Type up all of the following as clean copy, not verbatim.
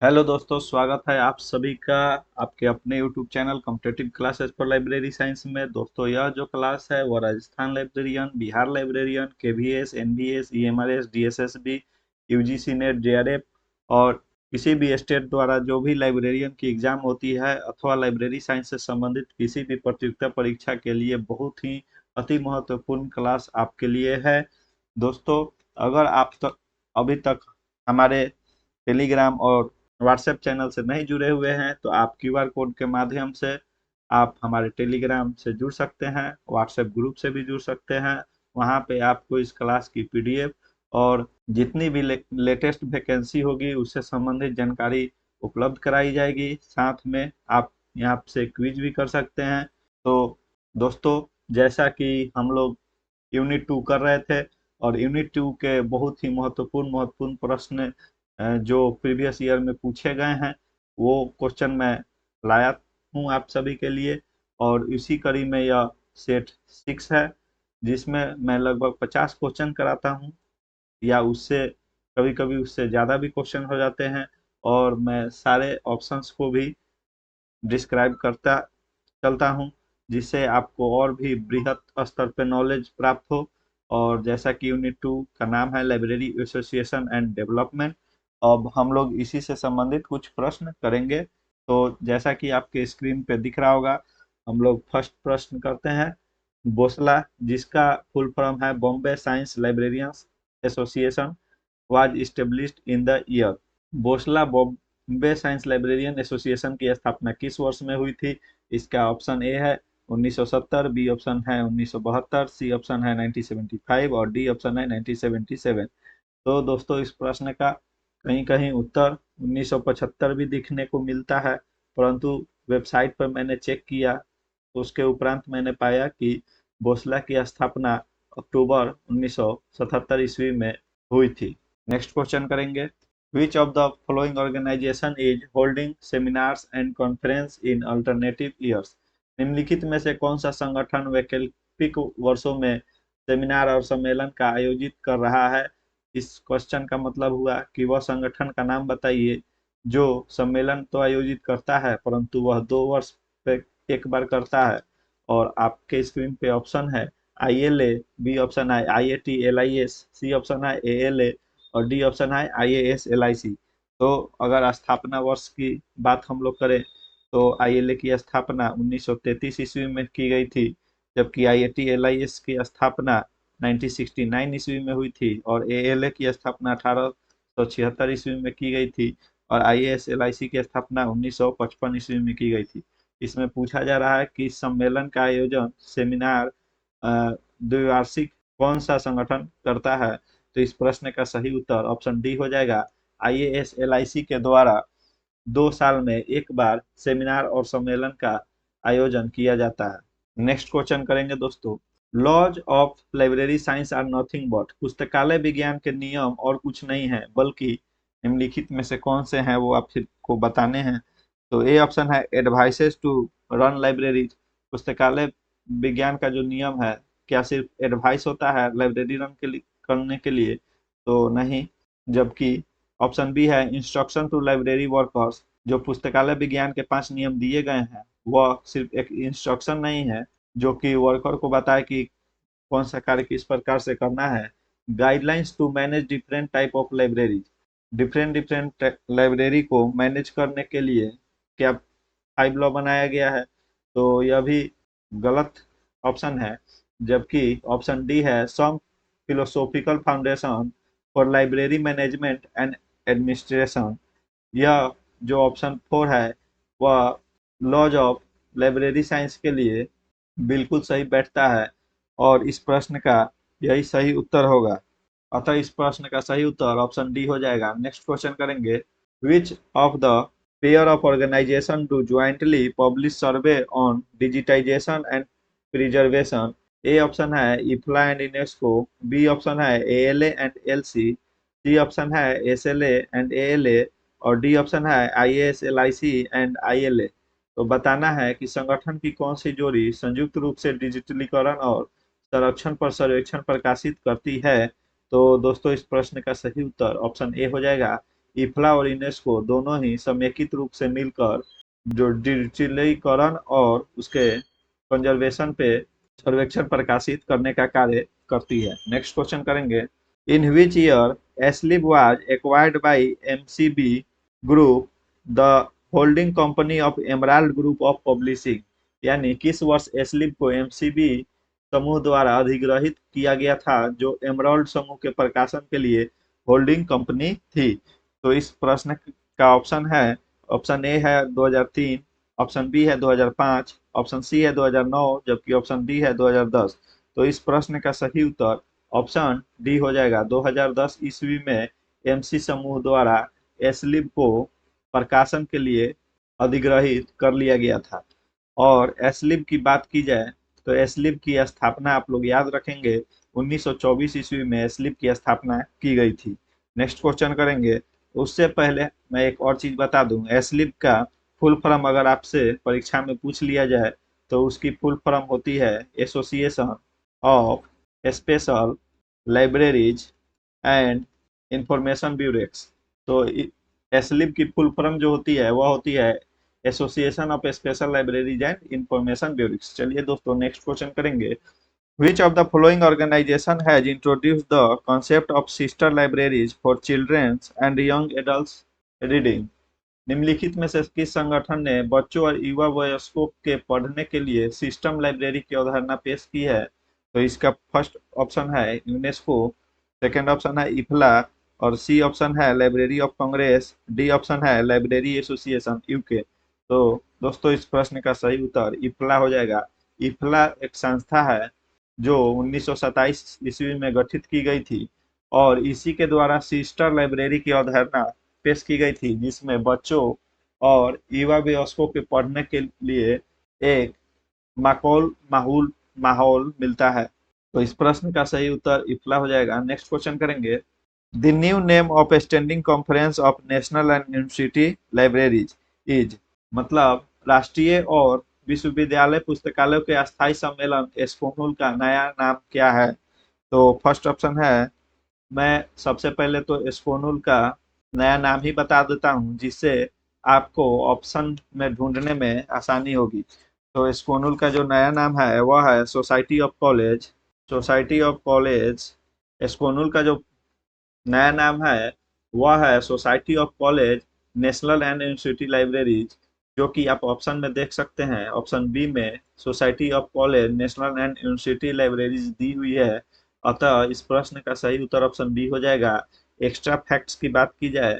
Hello दोस्तों, स्वागत है आप सभी का आपके अपने यूट्यूब चैनल कॉम्पिटिटिव क्लासेस पर लाइब्रेरी साइंस में। दोस्तों, यह जो क्लास है वो Rajasthan librarian, Bihar librarian, KVS, NBS, EMRS, DSSB, UGC net, JRF और किसी भी स्टेट द्वारा जो भी लाइब्रेरियन की एग्जाम होती है अथवा लाइब्रेरी साइंस से संबंधित किसी भी प्रतियोगिता परीक्षा के लिए बहुत ही अति महत्वपूर्ण क्लास आपके लिए है। दोस्तों, अगर आप तक अभी तक हमारे टेलीग्राम और व्हाट्सएप चैनल से नहीं जुड़े हुए हैं तो आप क्यूआर कोड के माध्यम से आप हमारे टेलीग्राम से जुड़ सकते हैं, व्हाट्सएप ग्रुप से भी जुड़ सकते हैं। वहां पे आपको इस क्लास की पीडीएफ और जितनी भी लेटेस्ट वैकेंसी होगी उससे संबंधित जानकारी उपलब्ध कराई जाएगी। साथ में आप यहाँ से क्विज भी कर सकते हैं। तो दोस्तों, जैसा कि हम लोग यूनिट 2 कर रहे थे और यूनिट 2 के बहुत ही महत्वपूर्ण प्रश्न जो प्रीवियस ईयर में पूछे गए हैं वो क्वेश्चन मैं लाया हूँ आप सभी के लिए। और इसी कड़ी में यह सेट 6 है जिसमें मैं लगभग 50 क्वेश्चन कराता हूँ या उससे कभी कभी उससे ज़्यादा भी क्वेश्चन हो जाते हैं। और मैं सारे ऑप्शंस को भी डिस्क्राइब करता चलता हूँ जिससे आपको और भी बृहत स्तर पे नॉलेज प्राप्त हो। और जैसा कि यूनिट 2 का नाम है लाइब्रेरी एसोसिएशन एंड डेवलपमेंट, अब हम लोग इसी से संबंधित कुछ प्रश्न करेंगे। तो जैसा कि आपके स्क्रीन पे दिख रहा होगा, हम लोग फर्स्ट प्रश्न करते हैं। बोसला, जिसका फुल फॉर्म है Bombay science librarians association, was established in the year. बोसला बॉम्बे साइंस लाइब्रेरियन एसोसिएशन की स्थापना किस वर्ष में हुई थी? इसका ऑप्शन ए है 1970, बी ऑप्शन है 1972, सी ऑप्शन है 1975 और डी ऑप्शन है 1977। तो दोस्तों, इस प्रश्न का कहीं कहीं उत्तर 1975 भी दिखने को मिलता है, परंतु वेबसाइट पर मैंने चेक किया तो उसके उपरांत मैंने पाया कि बोसला की स्थापना अक्टूबर 1977 ईस्वी में हुई थी। नेक्स्ट क्वेश्चन करेंगे। Which of the following organization is holding seminars and conference in alternative years? निम्नलिखित में से कौन सा संगठन वैकल्पिक वर्षों में सेमिनार और सम्मेलन का आयोजित कर रहा है? इस क्वेश्चन का मतलब हुआ कि वह संगठन का नाम बताइए जो सम्मेलन तो आयोजित करता है परंतु वह 2 वर्ष पे एक बार करता है। और आपके स्क्रीन पे ऑप्शन है आईएलए, बी ऑप्शन है आईएटी एलआईएस, सी ऑप्शन है एएलए और डी ऑप्शन है आईएएस एलआईसी। तो अगर स्थापना वर्ष की बात हम लोग करें तो आईएलए की स्थापना 1933 ईस्वी में की गई थी, जबकि आईआईटी एलआईएस की स्थापना 1969 ईस्वी में हुई थी और एएलए की स्थापना 1876 ईस्वी में की गई थी और आईएएस एलआईसी की स्थापना 1955 ईस्वी में की गई थी। इसमें पूछा जा रहा है कि इस सम्मेलन का आयोजन सेमिनार द्विवार्षिक कौन सा संगठन करता है? तो इस प्रश्न का सही उत्तर ऑप्शन डी हो जाएगा। आईएएस एलआईसी के द्वारा 2 साल में एक बार सेमिनार और सम्मेलन का आयोजन किया जाता है। नेक्स्ट क्वेश्चन करेंगे दोस्तों। Laws of library science are nothing but, पुस्तकालय विज्ञान के नियम और कुछ नहीं है बल्कि निम्नलिखित में से कौन से हैं वो आपको बताने हैं। तो ए ऑप्शन है एडवाइसेस टू रन लाइब्रेरी, पुस्तकालय विज्ञान का जो नियम है क्या सिर्फ एडवाइस होता है लाइब्रेरी रन के लिए करने के लिए? तो नहीं। जबकि ऑप्शन बी है इंस्ट्रक्शन टू लाइब्रेरी वर्कर्स, जो पुस्तकालय विज्ञान के 5 नियम दिए गए हैं वह सिर्फ एक इंस्ट्रक्शन नहीं है जो कि वर्कर को बताए कि कौन सा कार्य किस प्रकार से करना है। Guidelines to manage different type of library, different different library को मैनेज करने के लिए क्या 5 लॉ बनाया गया है? तो यह भी गलत ऑप्शन है। जबकि ऑप्शन डी है some philosophical foundation for library management and administration. यह जो ऑप्शन 4 है वह लॉज ऑफ लाइब्रेरी साइंस के लिए बिल्कुल सही बैठता है और इस प्रश्न का यही सही उत्तर होगा। अतः इस प्रश्न का सही उत्तर ऑप्शन डी हो जाएगा। नेक्स्ट क्वेश्चन करेंगे। Which of the pair of organization do jointly publish survey on digitization and preservation? A option है IFLA and UNESCO, B option है ALA and LC, C option है एसएलए एंड एएलए और D option है IASLIC and ILA. तो बताना है कि संगठन की कौन सी जोड़ी संयुक्त रूप से डिजिटलीकरण और संरक्षण पर सर्वेक्षण प्रकाशित करती है? तो दोस्तों, इस प्रश्न का सही उत्तर ऑप्शन ए हो जाएगा इफ्ला और यूनेस्को दोनों ही समेकित रूप से मिलकर जो डिजिटलीकरण और उसके कंजर्वेशन पे सर्वेक्षण प्रकाशित करने का कार्य करती है। नेक्स्ट क्वेश्चन करेंगे, in which year Aslib was acquired by MCB group the holding company of Emerald group of publishing, यानी किस वर्ष एस्लिब को एमसीबी समूह द्वारा अधिग्रहित किया गया था, जो एमराल्ड समूह के प्रकाशन के लिए होल्डिंग कंपनी थी। तो इस प्रश्न का ऑप्शन है, ऑप्शन ए है 2003, ऑप्शन बी है 2005, ऑप्शन सी है 2009, जबकि ऑप्शन डी है 2010। तो इस प्रश्न का सही उत्तर ऑप्शन डी हो जाएगा। 2010 ईस्वी में एमसी समूह द्वारा एस्लिब को प्रकाशन के लिए अधिग्रहित कर लिया गया था। और एस्लिब की बात की जाए तो एस्लिब की स्थापना आप लोग याद रखेंगे 1924 ईस्वी में एस्लिब की स्थापना की गई थी। नेक्स्ट क्वेश्चन करेंगे, उससे पहले मैं एक और चीज बता दूं, एस्लिब का फुल फॉर्म अगर आपसे परीक्षा में पूछ लिया जाए तो उसकी फुल फॉर्म होती है association of special libraries and information bureaus. तो एस्लिब की फुल फॉर्म जो होती है वह होती है association of special libraries and information bureaus. चलिए दोस्तों नेक्स्ट क्वेश्चन करेंगे, which of the following organization has introduced the concept of sister libraries for children and young adults reading? निम्नलिखित में से किस संगठन ने बच्चों और युवा वयस्कों के पढ़ने के लिए सिस्टम लाइब्रेरी की अवधारणा पेश की है? तो इसका फर्स्ट ऑप्शन है यूनेस्को, सेकंड ऑप्शन है इफ्ला, और सी ऑप्शन है library of Congress, D option है लाइब्रेरी एसोसिएशन यूके। तो दोस्तों इस प्रश्न का सही उत्तर इफ्ला हो जाएगा। इफ्ला एक संस्था है जो 1927 ईस्वी में गठित की गई थी और इसी के द्वारा सिस्टर लाइब्रेरी की अवधारणा पेश की गई थी, जिसमें बच्चों और युवा वयस्कों के पढ़ने के लिए एक माहौल माहौल मिलता है। तो इस प्रश्न का सही उत्तर इफ्ला हो जाएगा। नेक्स्ट क्वेश्चन करेंगे, the new name of standing conference of national and university libraries is, मतलब राष्ट्रीय और विश्वविद्यालय पुस्तकालयों के अस्थायी सम्मेलन एस्कोनुल का नया नाम क्या है? तो फर्स्ट ऑप्शन है, मैं सबसे पहले तो एस्कोनुल का नया नाम ही बता देता हूं जिससे आपको ऑप्शन में ढूंढने में आसानी होगी। तो एस्कोनुल का जो नया नाम है वह है society of college, society of college. एस्कोनुल का जो नया नाम है वह है society of college national and university libraries, जो कि आप ऑप्शन में देख सकते हैं। ऑप्शन बी में society of college national and university libraries दी हुई है, अतः इस प्रश्न का सही उत्तर ऑप्शन बी हो जाएगा। एक्स्ट्रा फैक्ट्स की बात की जाए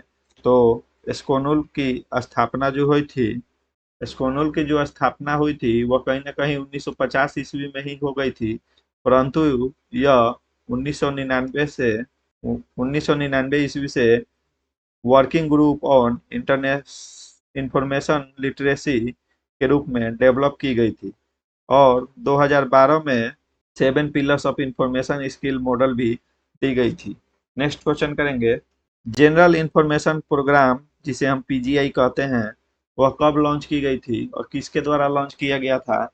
तो एस्कोनुल की स्थापना जो हुई थी, एस्कोनुल की जो स्थापना हुई थी वह कहीं ना कहीं 1950 ईस्वी में ही हो गई थी, परंतु यह 1999 से 1999 ईस्वी से working group on internet information literacy के रूप में डेवलप की गई थी और 2012 में 7 pillars of information skill model भी दी गई थी। नेक्स्ट क्वेश्चन करेंगे, जनरल इंफॉर्मेशन प्रोग्राम जिसे हम पीजीआई कहते हैं वह कब लॉन्च की गई थी और किसके द्वारा लॉन्च किया गया था?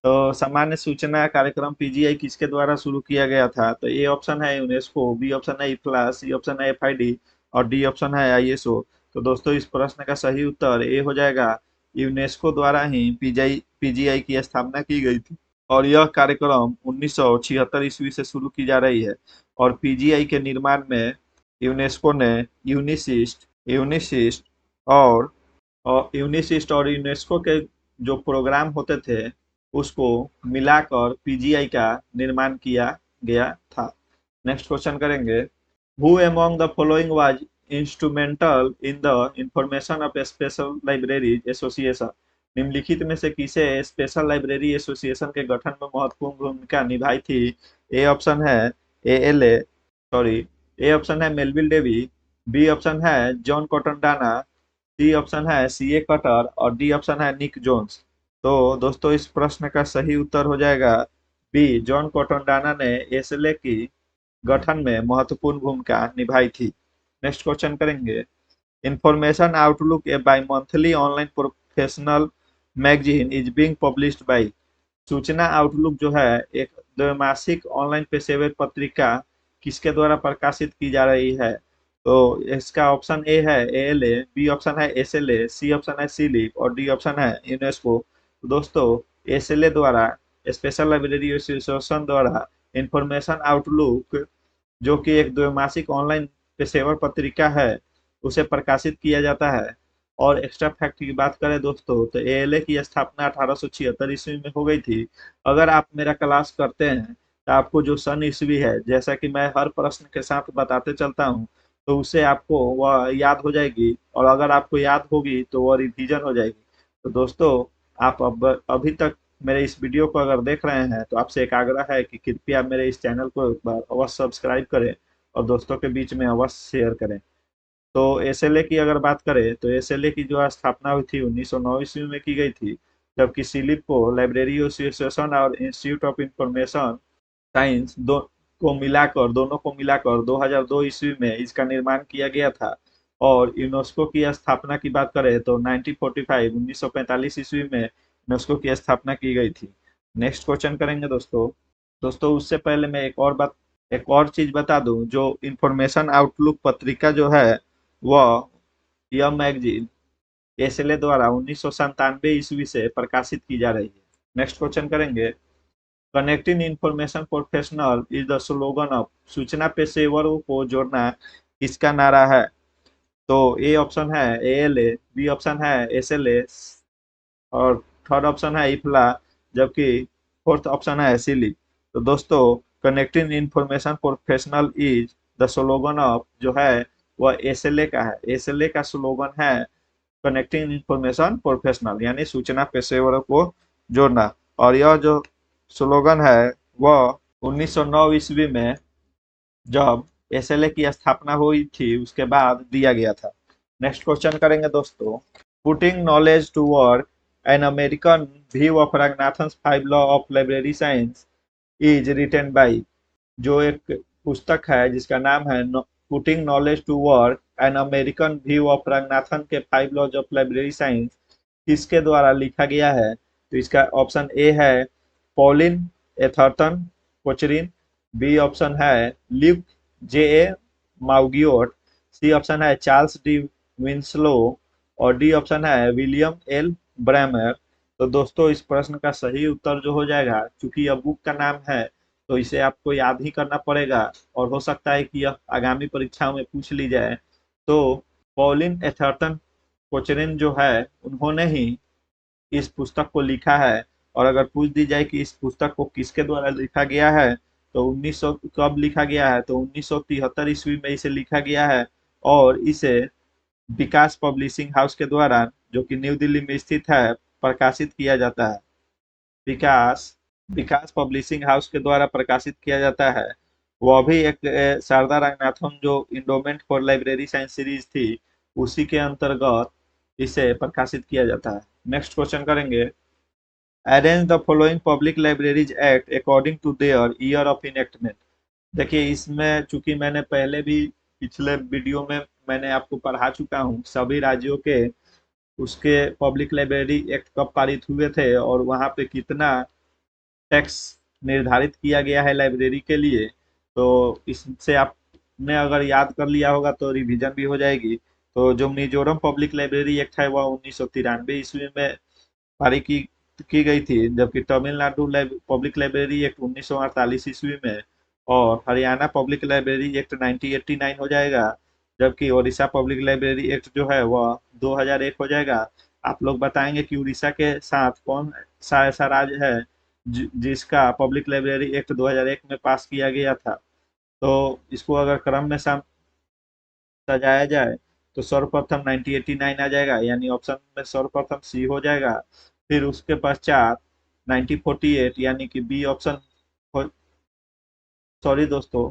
तो सामान्य सूचना कार्यक्रम पीजीआई किसके द्वारा शुरू किया गया था? तो ए ऑप्शन है यूनेस्को, बी ऑप्शन है इफ्ला, सी ऑप्शन है एफआईडी और डी ऑप्शन है आईएसओ। तो दोस्तों इस प्रश्न का सही उत्तर ए हो जाएगा। यूनेस्को द्वारा ही पीजीआई की स्थापना की गई थी और यह कार्यक्रम 1976 ईस्वी से शुरू की जा रही है और पीजीआई के निर्माण में यूनेस्को ने यूनिसिस्ट और यूनिसिस्ट और यूनेस्को के जो प्रोग्राम होते थे उसको मिलाकर पीजीआई का निर्माण किया गया था। नेक्स्ट क्वेश्चन करेंगे, who among the following was instrumental in the information of special libraries association? निम्नलिखित में से किसे स्पेशल लाइब्रेरी एसोसिएशन के गठन में महत्वपूर्ण भूमिका निभाई थी? ए ऑप्शन है एएलए सॉरी ए ऑप्शन है मेलविल डेवी, बी ऑप्शन है John Cotton Dana, C option है सीए कटर और डी ऑप्शन है निक जोन्स। तो दोस्तों इस प्रश्न का सही उत्तर हो जाएगा बी, जॉन कॉटन डाना ने एसएलए की गठन में महत्वपूर्ण भूमिका निभाई थी। नेक्स्ट क्वेश्चन करेंगे, information outlook A by monthly online professional magazine is being published by, सूचना आउटलुक जो है एक द्वैमासिक ऑनलाइन पेशेवर पत्रिका किसके द्वारा प्रकाशित की जा रही है? तो इसका ऑप्शन ए है एएलए, बी ऑप्शन है एसएलए, सी ऑप्शन है सीलिप और डी ऑप्शन है यूनेस्को। तो दोस्तों एसएलए द्वारा, स्पेशल लाइब्रेरी एसोसिएशन द्वारा इंफॉर्मेशन आउटलुक, जो कि एक द्वैमासिक ऑनलाइन पेशेवर पत्रिका है, उसे प्रकाशित किया जाता है। और एक्स्ट्रा फैक्ट की बात करें दोस्तों, तो एएलए की स्थापना 1876 ईस्वी में हो गई थी। अगर आप मेरा क्लास करते हैं तो आपको जो सन ईस्वी है, जैसा कि मैं हर प्रश्न के साथ बताते चलता हूँ, तो उससे आपको वह याद हो जाएगी, और अगर आपको याद होगी तो वह रिवीजन हो जाएगी। तो दोस्तों आप अब अभी तक मेरे इस वीडियो को अगर देख रहे हैं तो आपसे एक आग्रह है कि कृपया मेरे इस चैनल को एक बार अवश्य सब्सक्राइब करें और दोस्तों के बीच में अवश्य शेयर करें। तो एसएलए की अगर बात करें तो एसएलए की जो स्थापना हुई थी 1909 ईस्वी में की गई थी, जबकि सिलिप को लाइब्रेरी एसोसिएशन और इंस्टीट्यूट ऑफ इंफॉर्मेशन साइंस दोनों को मिलाकर 2002 ईस्वी में इसका निर्माण किया गया था। और यूनेस्को की स्थापना की बात करें तो 1945 ईस्वी में यूनेस्को की स्थापना की गई थी। नेक्स्ट क्वेश्चन करेंगे दोस्तों। दोस्तों उससे पहले मैं एक और चीज बता दूं, जो इंफॉर्मेशन आउटलुक पत्रिका जो है, वह यह मैगजीन एसएलए द्वारा 1997 ईस्वी से प्रकाशित की जा रही है। नेक्स्ट क्वेश्चन करेंगे। Connecting information professional is the slogan of, सूचना पेशेवरों को जोड़ना किसका नारा है? तो ए ऑप्शन है एएलए, बी ऑप्शन है एसएलए और थर्ड ऑप्शन है इफ्ला, जबकि फोर्थ ऑप्शन है सिली। तो दोस्तों connecting information professional is the slogan of जो है वह एसएलए का है। एसएलए का स्लोगन है कनेक्टिंग इंफॉर्मेशन प्रोफेशनल, यानी सूचना पेशेवरों को जोड़ना। और यह जो स्लोगन है वह 1909 ईस्वी में जब एसएलए की स्थापना हुई थी उसके बाद दिया गया था। नेक्स्ट क्वेश्चन करेंगे दोस्तों। Putting knowledge to work, an American view of Ranganathan 5 law of library science is written by, जो एक पुस्तक है जिसका नाम है putting knowledge to work, an American view of Ranganathan के 5 लॉज ऑफ लाइब्रेरी साइंस, किसके द्वारा लिखा गया है? तो इसका ऑप्शन ए है पॉलिन एथरटन कोचरिन, बी ऑप्शन है ल्यूक जे ए माउगियोट, सी ऑप्शन है चार्ल्स डी विंसलो और डी ऑप्शन है विलियम एल ब्रैमर। तो दोस्तों इस प्रश्न का सही उत्तर जो हो जाएगा, चूंकि यह बुक का नाम है तो इसे आपको याद ही करना पड़ेगा, और हो सकता है कि यह आगामी परीक्षाओं में पूछ ली जाए। तो पॉलिन एथरटन कोचरिन जो है उन्होंने ही इस पुस्तक को लिखा है। और अगर पूछ दी जाए कि इस पुस्तक को किसके द्वारा लिखा गया है, तो 1900 कब लिखा गया है, तो 1973 ईस्वी में इसे लिखा गया है। और इसे विकास पब्लिशिंग हाउस के द्वारा, जो कि न्यू दिल्ली में स्थित है, प्रकाशित किया जाता है। विकास विकास पब्लिशिंग हाउस के द्वारा प्रकाशित किया जाता है। वह भी एक शारदा रंगनाथन जो endowment for library science series थी, उसी के अंतर्गत इसे प्रकाशित किया जाता है। नेक्स्ट क्वेश्चन करेंगे। Arrange the following public libraries act according to their year of enactment. देखिए इसमें चूंकि मैंने पहले भी पिछले वीडियो में मैंने आपको पढ़ा चुका हूँ सभी राज्यों के उसके पब्लिक लाइब्रेरी एक्ट कब पारित हुए थे और वहाँ पे कितना टैक्स निर्धारित किया गया है लाइब्रेरी के लिए। तो इससे आपने अगर याद कर लिया होगा तो रिवीजन भी हो जाएगी। तो जो मिजोरम पब्लिक लाइब्रेरी एक्ट है वह 1993 ईस्वी में पारित की गई थी, जबकि तमिलनाडु पब्लिक लाइब्रेरी एक्ट 1948 ईस्वी में, और हरियाणा पब्लिक लाइब्रेरी एक्ट 1989 हो जाएगा, जबकि उड़ीसा पब्लिक लाइब्रेरी एक्ट जो है वह 2001 हो जाएगा। आप लोग बताएंगे कि उड़ीसा के साथ कौन सा ऐसा राज्य है जिसका पब्लिक लाइब्रेरी एक्ट 2001 में पास किया गया था। तो इसको अगर क्रम में सजाया जाए तो सर्वप्रथम 1989 आ जाएगा, यानी ऑप्शन में सर्वप्रथम सी हो जाएगा। फिर उसके पश्चात 1948 यानी कि बी ऑप्शन, सॉरी दोस्तों,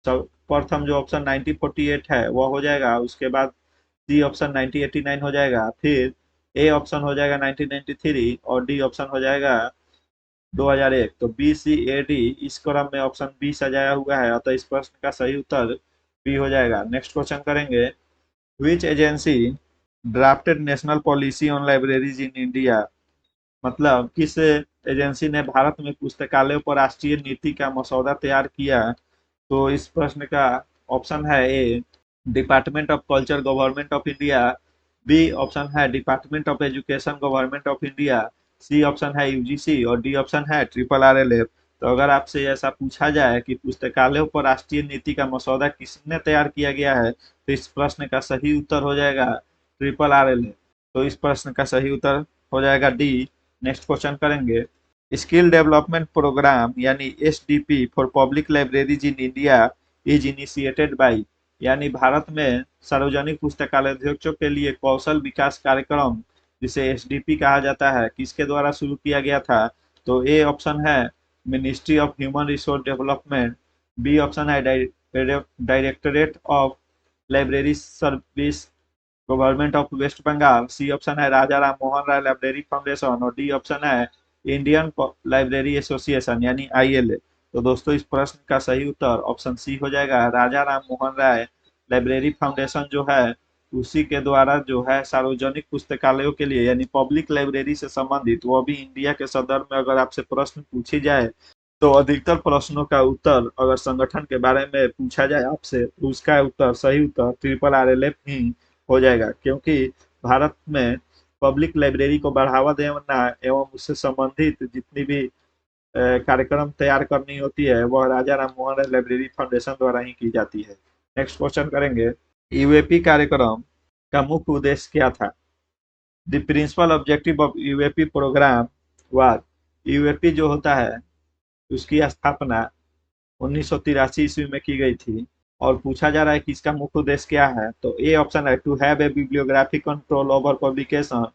प्रथम जो ऑप्शन 1948 है वह हो जाएगा। उसके बाद सी ऑप्शन 1989 हो जाएगा। फिर ए ऑप्शन हो जाएगा 1993 और डी ऑप्शन हो जाएगा 2001। तो बी सी ए डी इस क्रम में ऑप्शन बी सजाया हुआ है, अतः इस प्रश्न का सही उत्तर बी हो जाएगा। नेक्स्ट क्वेश्चन करेंगे। Which agency drafted national policy on libraries in India, मतलब किस एजेंसी ने भारत में पुस्तकालयों पर राष्ट्रीय नीति का मसौदा तैयार किया? तो इस प्रश्न का ऑप्शन है A department of culture government of India, B option है department of education government of India, C option है यूजीसी और डी ऑप्शन है ट्रिपल आरएलएफ। तो अगर आपसे ऐसा पूछा जाए कि पुस्तकालयों पर राष्ट्रीय नीति का मसौदा किसने तैयार किया गया है, तो इस प्रश्न का सही उत्तर हो जाएगा ट्रिपल आरएलएफ। तो इस प्रश्न का सही उत्तर हो जाएगा डी। नेक्स्ट क्वेश्चन करेंगे। स्किल डेवलपमेंट प्रोग्राम यानी SDP for public libraries in India is initiated by, यानी भारत में सार्वजनिक पुस्तकालयों के लिए कौशल विकास कार्यक्रम जिसे एसडीपी कहा जाता है, किसके द्वारा शुरू किया गया था? तो ए ऑप्शन है ministry of human resource development, B option है directorate of library service government of West Bengal, C option है राजा राम मोहन राय लाइब्रेरी फाउंडेशन और डी ऑप्शन है इंडियन लाइब्रेरी एसोसिएशन यानी आईएलए। तो दोस्तों इस प्रश्न का सही उत्तर ऑप्शन सी हो जाएगा। राजा राम मोहन राय लाइब्रेरी फाउंडेशन जो है उसी के द्वारा जो है सार्वजनिक पुस्तकालयों के लिए यानी पब्लिक लाइब्रेरी से संबंधित, वो भी इंडिया के संदर्भ में अगर आपसे प्रश्न पूछी जाए तो अधिकतर प्रश्नों का उत्तर अगर संगठन के बारे में पूछा जाए आपसे तो उसका उत्तर सही उत्तर ट्रिपल आरएलएफ ही हो जाएगा, क्योंकि भारत में पब्लिक लाइब्रेरी को बढ़ावा देना एवं उससे संबंधित जितनी भी कार्यक्रम तैयार करनी होती है वह राजा राम मोहन राय लाइब्रेरी फाउंडेशन द्वारा ही की जाती है। नेक्स्ट क्वेश्चन करेंगे। यूएपी कार्यक्रम का मुख्य उद्देश्य क्या था? The principal objective of UAP program was, UAP जो होता है उसकी स्थापना 1983 ईस्वी में की गई थी और पूछा जा रहा है कि इसका मुख्य उद्देश्य क्या है। तो ए ऑप्शन है to have a bibliographic control over publication,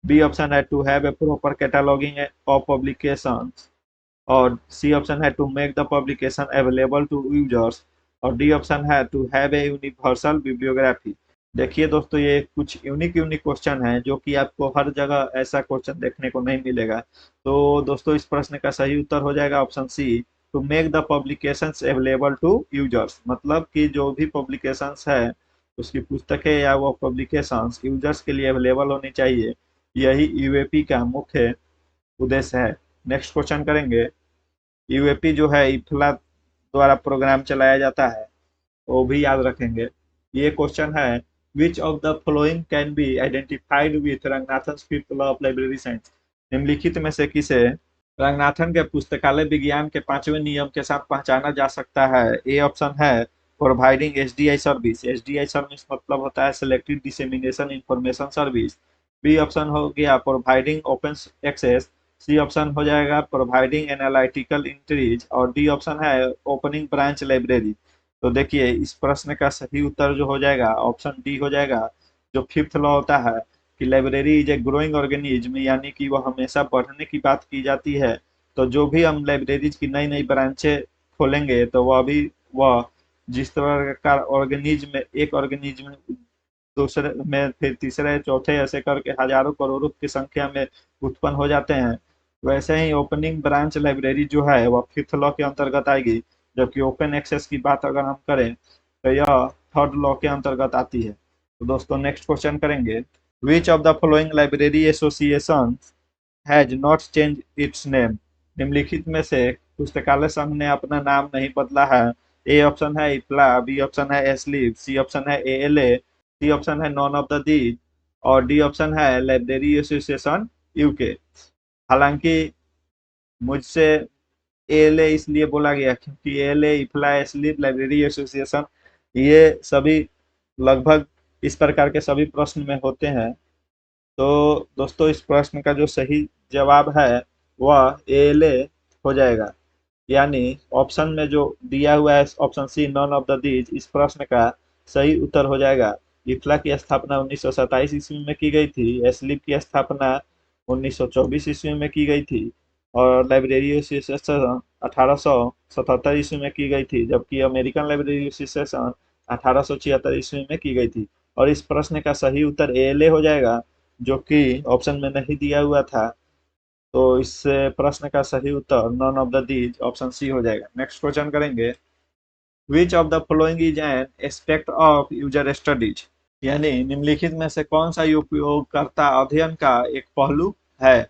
B option है to have a proper cataloguing of publication और सी ऑप्शन है to make the publication available to users और डी ऑप्शन है to have a universal bibliography. देखिए दोस्तों ये कुछ unique unique question है जो कि आपको हर जगह ऐसा क्वेश्चन देखने को नहीं मिलेगा। तो दोस्तों इस प्रश्न का सही उत्तर हो जाएगा option C, to make the publications available to users, मतलब कि जो भी पब्लिकेशंस है उसकी पुस्तकें या वो पब्लिकेशंस यूजर्स के लिए अवेलेबल होनी चाहिए, यही यूएपी का मुख्य उद्देश्य है। नेक्स्ट क्वेश्चन करेंगे। यूएपी जो है इफ्ला द्वारा प्रोग्राम चलाया जाता है, वो भी याद रखेंगे। ये क्वेश्चन है विच of the following can be identified with Ranganathan fifth law of library science, निम्नलिखित में से किसे रंगनाथन के पुस्तकालय विज्ञान के 5वें नियम के साथ पहचाना जा सकता है? ए ऑप्शन है providing SDI service, SDI service मतलब होता है selected dissemination information service, B option हो गया providing open access, C option हो जाएगा प्रोवाइडिंग एनालिटिकल इंट्रीज और डी ऑप्शन है ओपनिंग ब्रांच लाइब्रेरी। तो देखिए इस प्रश्न का सही उत्तर जो हो जाएगा ऑप्शन डी हो जाएगा। जो फिफ्थ लॉ होता है कि library is a growing organism, यानी कि वह हमेशा बढ़ने की बात की जाती है। तो जो भी हम लाइब्रेरीज की नई नई ब्रांचें खोलेंगे तो वह जिस तरह का ऑर्गेनिज्म एक ऑर्गेनिज्म दूसरे में फिर तीसरे चौथे ऐसे करके हजारों करोड़ों की संख्या में उत्पन्न हो जाते हैं, वैसे ही ओपनिंग ब्रांच लाइब्रेरी जो है वह फिफ्थ लॉ के अंतर्गत आएगी, जबकि ओपन एक्सेस की बात अगर हम करें तो यह थर्ड लॉ के अंतर्गत आती है। तो दोस्तों नेक्स्ट क्वेश्चन करेंगे। Which of the following library association has not change it's name, निम्नलिखित में से पुस्तकालय संघ ने अपना नाम नहीं बदला है? ए ऑप्शन है इफ्ला, बी ऑप्शन है एस्लिप, सी ऑप्शन है एएलए, सी ऑप्शन है नॉन ऑफ द दीज और डी ऑप्शन है लाइब्रेरी एसोसिएशन यूके। हालांकि मुझसे एएलए इसलिए बोला गया क्योंकि एएलए इफ्ला एस्लिप लाइब्रेरी एसोसिएशन ये सभी लगभग इस प्रकार के सभी प्रश्न में होते हैं। तो दोस्तों इस प्रश्न का जो सही जवाब है वह एएलए हो जाएगा, यानी ऑप्शन में जो दिया हुआ है option C none of the these इस प्रश्न का सही उत्तर हो जाएगा। इफ्ला की स्थापना 1927 ईस्वी में की गई थी, एस्लिप की स्थापना 1924 ईस्वी में की गई थी और लाइब्रेरी एसोसिएशन 1877 ईस्वी में की गई थी, जबकि अमेरिकन लाइब्रेरी एसोसिएशन 1876 ईस्वी में की गई थी। और इस प्रश्न का सही उत्तर एएलए हो जाएगा जो कि ऑप्शन में नहीं दिया हुआ था। तो इस प्रश्न का सही उत्तर none of the these option C हो जाएगा। नेक्स्ट क्वेश्चन करेंगे। Which of the following is an aspect of user studies, यानी निम्नलिखित में से कौन सा उपयोगकर्ता अध्ययन का एक पहलू है?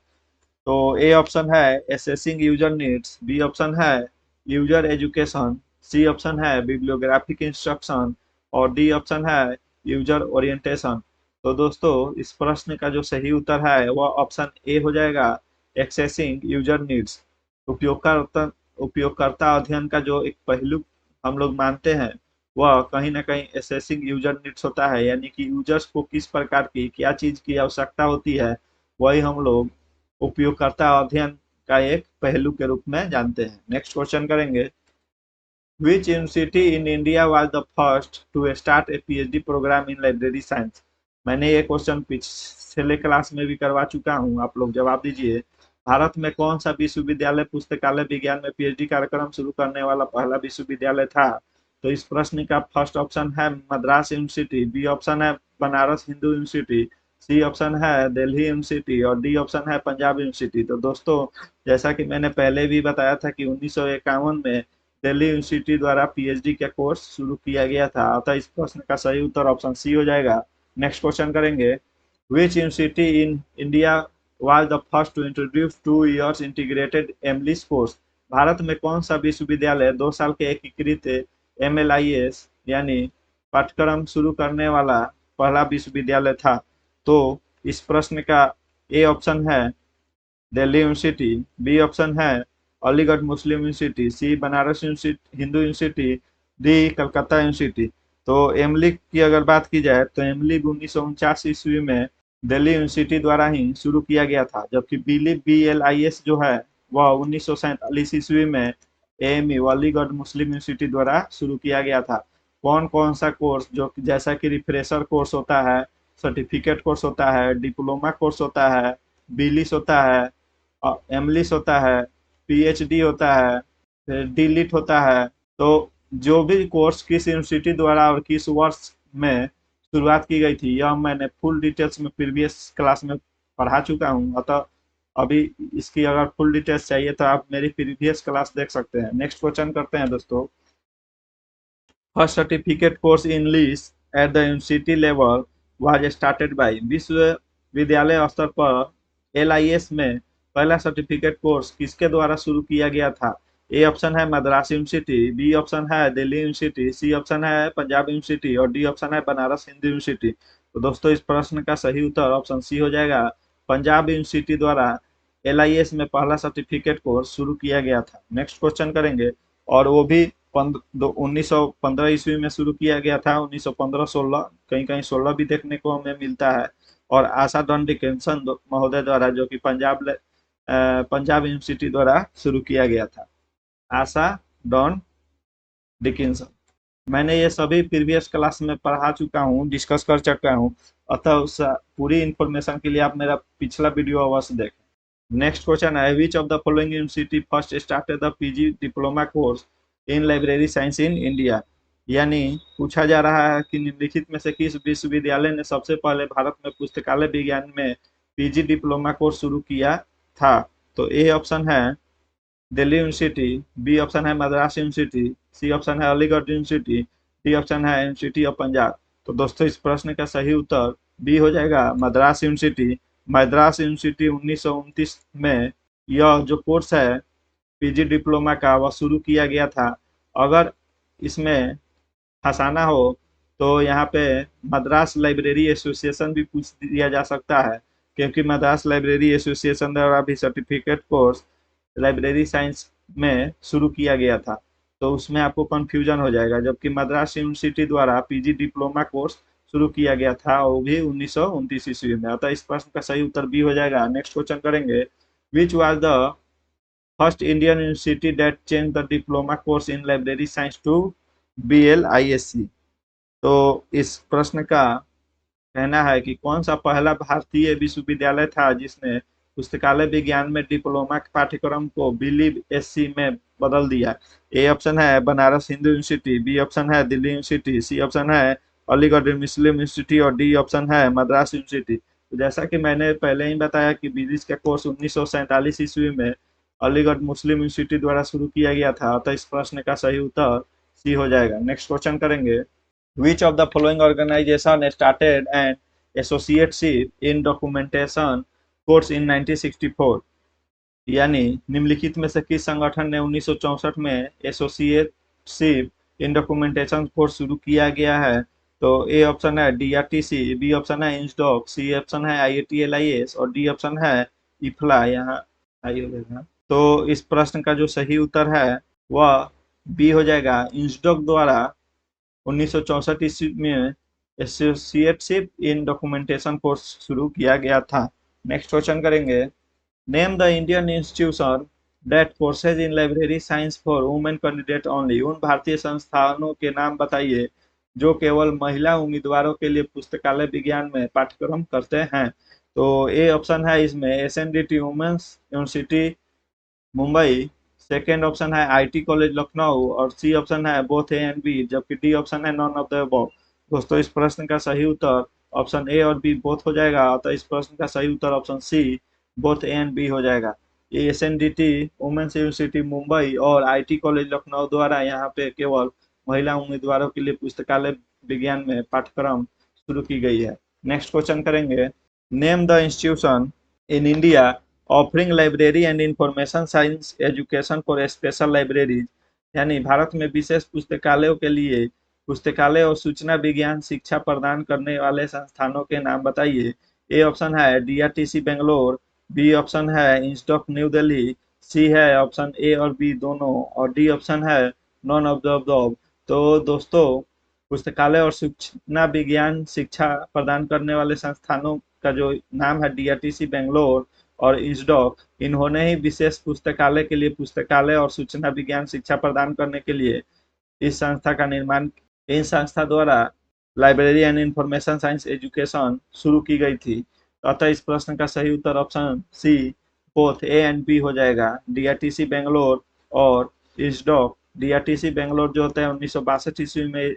तो ए ऑप्शन है assessing user needs, B option है यूजर एजुकेशन, सी ऑप्शन है बिब्लियोग्राफिक इंस्ट्रक्शन और डी ऑप्शन है यूजर ओरिएंटेशन। तो दोस्तों इस प्रश्न का जो सही उत्तर है वह ऑप्शन ए हो जाएगा, एक्सेसिंग यूजर नीड्स। उपयोगकर्ता उपयोगकर्ता अध्ययन का जो एक पहलू हम लोग मानते हैं वह कहीं ना कहीं एसेसिंग यूजर नीड्स होता है, यानी कि यूजर्स को किस प्रकार की क्या चीज की आवश्यकता होती है वही हम लोग उपयोगकर्ता अध्ययन का एक पहलू के रूप में जानते हैं। नेक्स्ट क्वेश्चन करेंगे, Which university in India was the first to start a PhD program in library science? मैंने ये क्वेश्चन पिछले क्लास में भी करवा चुका हूँ, आप लोग जवाब दीजिए। भारत में कौन सा विश्वविद्यालय पुस्तकालय विज्ञान में पीएचडी कार्यक्रम शुरू करने वाला पहला विश्वविद्यालय था? तो इस प्रश्न का फर्स्ट ऑप्शन है मद्रास यूनिवर्सिटी, बी ऑप्शन है Banaras Hindu university, C option है दिल्ली यूनिवर्सिटी और डी ऑप्शन है पंजाब यूनिवर्सिटी। तो दोस्तों जैसा कि मैंने पहले भी बताया था कि 1951 में दिल्ली यूनिवर्सिटी द्वारा पीएचडी का कोर्स शुरू किया गया था, अतः इस प्रश्न का सही उत्तर ऑप्शन सी हो जाएगा। नेक्स्ट क्वेश्चन करेंगे, which university in India was the first to introduce 2 years integrated MLIS course? भारत में कौन सा विश्वविद्यालय 2 साल के एकीकृत एमएलआईएस यानी पाठ्यक्रम शुरू करने वाला पहला विश्वविद्यालय था? तो इस प्रश्न का ए ऑप्शन है दिल्ली यूनिवर्सिटी, बी ऑप्शन है अलीगढ़ मुस्लिम university, C Banaras Hindu university, D Calcutta university. तो एमलिक की अगर बात की जाए तो एमलिक 1949 ईस्वी में दिल्ली यूनिवर्सिटी द्वारा ही शुरू किया गया था, जबकि BLIS जो है वह 1947 ईस्वी में AMU अलीगढ़ मुस्लिम यूनिवर्सिटी द्वारा शुरू किया गया था। कौन कौन सा कोर्स जो जैसा कि रिफ्रेशर कोर्स होता है, सर्टिफिकेट कोर्स होता है, डिप्लोमा कोर्स होता है, बीलिस होता है, एमलिस होता है, पीएचडी होता है, फिर डीलिट होता है। तो जो भी कोर्स किस यूनिवर्सिटी द्वारा और किस वर्ष में शुरुआत की गई थी यह मैंने फुल डिटेल्स में प्रीवियस क्लास में पढ़ा चुका हूँ, अतः अभी इसकी अगर फुल डिटेल्स चाहिए तो आप मेरी प्रीवियस क्लास देख सकते हैं। नेक्स्ट क्वेश्चन करते हैं दोस्तों, first certificate course in English at the university level was started by? विश्वविद्यालय स्तर पर LIS में पहला सर्टिफिकेट कोर्स किसके द्वारा शुरू किया गया था? ए ऑप्शन है मद्रास यूनिवर्सिटी, बी ऑप्शन है दिल्ली यूनिवर्सिटी, सी ऑप्शन है पंजाब यूनिवर्सिटी और डी ऑप्शन है बनारस हिंदू यूनिवर्सिटी। तो दोस्तों इस प्रश्न का सही उत्तर ऑप्शन सी हो जाएगा, पंजाब यूनिवर्सिटी द्वारा LIS में पहला सर्टिफिकेट कोर्स शुरू किया गया था। नेक्स्ट क्वेश्चन करेंगे, और वो भी 1915 ईस्वी में शुरू किया गया था, 1915-16, कहीं कहीं 16 भी देखने को हमें मिलता है। और आशा डॉन डिकिंसन महोदय द्वारा, जो कि पंजाब यूनिवर्सिटी द्वारा शुरू किया गया था, आशा डॉन डिकिंसन। मैंने ये सभी प्रीवियस क्लास में पढ़ा चुका हूँ, डिस्कस कर चुका हूँ, अतः उस पूरी इंफॉर्मेशन के लिए आप मेरा पिछला वीडियो अवश्य देखें। नेक्स्ट क्वेश्चन है, विच of the following university first started the PG diploma course in library science in India? यानी पूछा जा रहा है कि निम्नलिखित में से किस विश्वविद्यालय ने सबसे पहले भारत में पुस्तकालय विज्ञान में PG डिप्लोमा कोर्स शुरू किया था? तो ए ऑप्शन है दिल्ली यूनिवर्सिटी, बी ऑप्शन है मद्रास यूनिवर्सिटी, सी ऑप्शन है अलीगढ़ यूनिवर्सिटी, डी ऑप्शन है यूनिवर्सिटी ऑफ पंजाब। तो दोस्तों इस प्रश्न का सही उत्तर बी हो जाएगा, मद्रास यूनिवर्सिटी। मद्रास यूनिवर्सिटी 1929 में यह जो कोर्स है PG डिप्लोमा का वह शुरू किया गया था। अगर इसमें फंसाना हो तो यहाँ पे मद्रास लाइब्रेरी एसोसिएशन भी पूछ दिया जा सकता है, क्योंकि मद्रास लाइब्रेरी एसोसिएशन द्वारा भी सर्टिफिकेट कोर्स लाइब्रेरी साइंस में शुरू किया गया था, तो उसमें आपको कंफ्यूजन हो जाएगा। जबकि मद्रास यूनिवर्सिटी द्वारा PG डिप्लोमा कोर्स शुरू किया गया था, वो भी 1929 ईस्वी में, अतः इस प्रश्न का सही उत्तर बी हो जाएगा। नेक्स्ट क्वेश्चन करेंगे, which was the first Indian university that change the diploma course in library science to BLISC? तो इस प्रश्न का कहना है कि कौन सा पहला भारतीय विश्वविद्यालय था जिसने पुस्तकालय विज्ञान में डिप्लोमा के पाठ्यक्रम को BLISC में बदल दिया? ए ऑप्शन है Banaras Hindu university, B option है दिल्ली यूनिवर्सिटी, सी ऑप्शन है अलीगढ़ मुस्लिम यूनिवर्सिटी और डी ऑप्शन है मद्रास यूनिवर्सिटी। तो जैसा कि मैंने पहले ही बताया कि BLIS का कोर्स 1947 ईस्वी में अलीगढ़ मुस्लिम यूनिवर्सिटी द्वारा शुरू किया गया था, तो इस प्रश्न का सही उत्तर सी हो जाएगा। नेक्स्ट क्वेश्चन करेंगे, Which of the following organization started an associateship in documentation course in 1964? यानी निम्नलिखित में से किस संगठन ने 1964 में एसोसिएटशिप इन डॉक्यूमेंटेशन कोर्स शुरू किया गया है? तो ए ऑप्शन है डीआरटीसी, बी ऑप्शन है इंसडॉक, सी ऑप्शन है आईआईटीएलआईएस और डी ऑप्शन है इफ्ला। यहाँ आई होगा। तो इस प्रश्न का जो सही उत्तर है वह बी हो जाएगा। इंसडॉक द्वारा 1964 ईस्वी में एसोसिएटशिप इन डॉक्यूमेंटेशन कोर्स शुरू किया गया था। नेक्स्ट क्वेश्चन करेंगे। Name the Indian institution that courses in library science for women candidate only. उन भारतीय संस्थानों के नाम बताइए जो केवल महिला उम्मीदवारों के लिए पुस्तकालय विज्ञान में पाठ्यक्रम करते हैं। तो ए ऑप्शन है इसमें SNDT women's university Mumbai, second option है आईटी कॉलेज लखनऊ और सी ऑप्शन है बोथ ए एंड बी, जबकि डी ऑप्शन है नॉन ऑफ द अबव। दोस्तों इस प्रश्न का सही उत्तर ऑप्शन ए और बी बोथ हो जाएगा, अतः इस प्रश्न का सही उत्तर option C both A and B हो जाएगा। ये एसएनडीटी वुमेन्स यूनिवर्सिटी मुंबई और आईटी कॉलेज लखनऊ द्वारा यहाँ पे केवल महिला उम्मीदवारों के लिए पुस्तकालय विज्ञान में पाठ्यक्रम शुरू की गई है। नेक्स्ट क्वेश्चन करेंगे। Name the institution in India offering library and information science education for special libraries. यानी भारत में विशेष पुस्तकालयों के लिए पुस्तकालय और सूचना विज्ञान शिक्षा प्रदान करने वाले संस्थानों के नाम बताइए। ए ऑप्शन है डीआरटीसी बेंगलोर, बी ऑप्शन है इंस्टॉक न्यू दिल्ली, सी है ऑप्शन ए और बी दोनों और डी ऑप्शन है नॉन ऑफ द अबव। तो दोस्तों पुस्तकालय और सूचना विज्ञान शिक्षा प्रदान करने वाले संस्थानों का जो नाम है डीआरटीसी बेंगलोर और इंसडॉक, इन्होंने ही विशेष पुस्तकालय के लिए पुस्तकालय और सूचना विज्ञान शिक्षा प्रदान करने के लिए इस संस्था का निर्माण, इन संस्था द्वारा library and information science education शुरू की गई थी। अतः इस प्रश्न का सही उत्तर option C both A and B हो जाएगा। डीआरटीसी बेंगलोर और इंसडॉक, डीआरटीसी बेंगलोर जो होता है 1962 ईस्वी में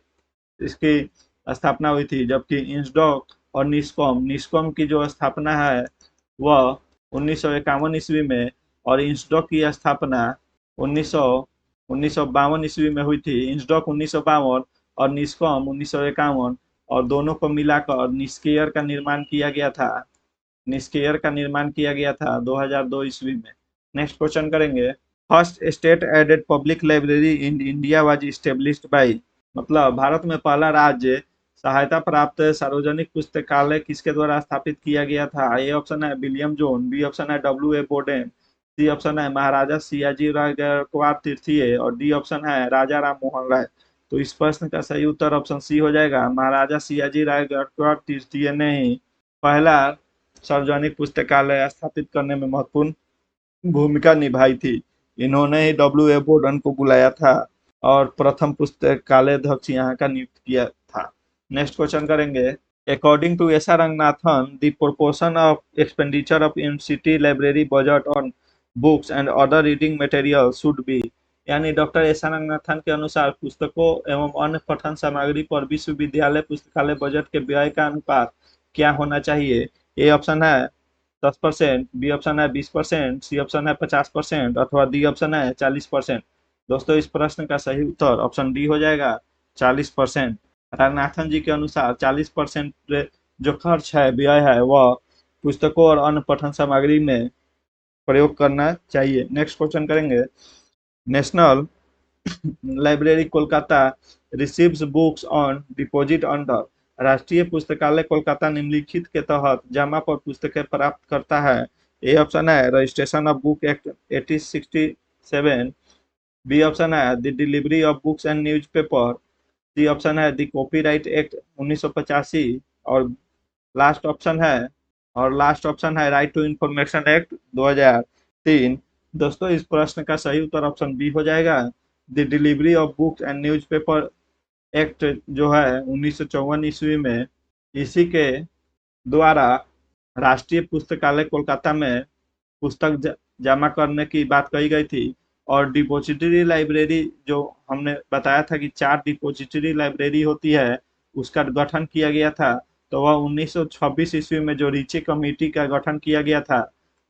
इसकी स्थापना हुई थी, जबकि इंसडॉक और निस्कॉम, निस्कॉम की जो स्थापना है वह 1951 ईस्वी में और इंसडॉक की स्थापना 1952 ईस्वी में हुई थी। इंसडॉक 1952 और निस्कॉम 1951 और दोनों को मिलाकर निस्केयर का निर्माण किया गया था। निस्केयर का निर्माण किया गया था 2002 ईस्वी में। नेक्स्ट क्वेश्चन करेंगे। First state aided public library in India was established by. मतलब भारत में पहला राज्य सहायता प्राप्त सार्वजनिक पुस्तकालय किसके द्वारा स्थापित किया गया था? ए ऑप्शन है विलियम जोन, बी ऑप्शन है W A Borden, C option है महाराजा सियाजी राय गायकवाड़ तृतीय और डी ऑप्शन है राजा राम मोहन राय। तो इस प्रश्न का सही उत्तर ऑप्शन सी हो जाएगा। महाराजा सियाजी राय गायकवाड़ तृतीय ने ही पहला सार्वजनिक पुस्तकालय स्थापित करने में महत्वपूर्ण भूमिका निभाई थी। इन्होंने ही डब्ल्यू ए बोर्डन को बुलाया था और प्रथम पुस्तकालय अध्यक्ष यहाँ का नियुक्त किया था। नेक्स्ट क्वेश्चन करेंगे। According to S R Ranganathan the proportion of expenditure of university library budget on books and other reading material should be. यानी डॉक्टर एस आर रंगनाथन के अनुसार पुस्तकों एवं अन्य पठन सामग्री पर विश्वविद्यालय पुस्तकालय बजट के व्यय का अनुपात क्या होना चाहिए? ए ऑप्शन है 10%, बी ऑप्शन है 20%, सी ऑप्शन है 50% अथवा डी ऑप्शन है 40%। दोस्तों इस प्रश्न का सही उत्तर ऑप्शन डी हो जाएगा 40%। रंगनाथन जी के अनुसार 40% जो खर्च है व्यय है वह पुस्तकों और अन्य पठन सामग्री में प्रयोग करना चाहिए। नेक्स्ट क्वेश्चन करेंगे। National library Kolkata receives books on deposit under. राष्ट्रीय पुस्तकालय कोलकाता निम्नलिखित के तहत जमा पर पुस्तकें प्राप्त करता है। ए ऑप्शन है registration of book act 1867, B option है the delivery of books and newspaper, C option है द कॉपीराइट एक्ट 1985 और लास्ट ऑप्शन है राइट टू इंफॉर्मेशन एक्ट 2003। दोस्तों इस प्रश्न का सही उत्तर ऑप्शन बी हो जाएगा। The delivery of books and newspaper act जो है 1954 ईस्वी में, इसी के द्वारा राष्ट्रीय पुस्तकालय कोलकाता में पुस्तक जमा करने की बात कही गई थी। और डिपोजिटरी लाइब्रेरी जो हमने बताया था कि 4 डिपोजिटरी लाइब्रेरी होती है, उसका गठन किया गया था। तो वह 1926 ईस्वी में जो रीचे कमेटी का गठन किया गया था,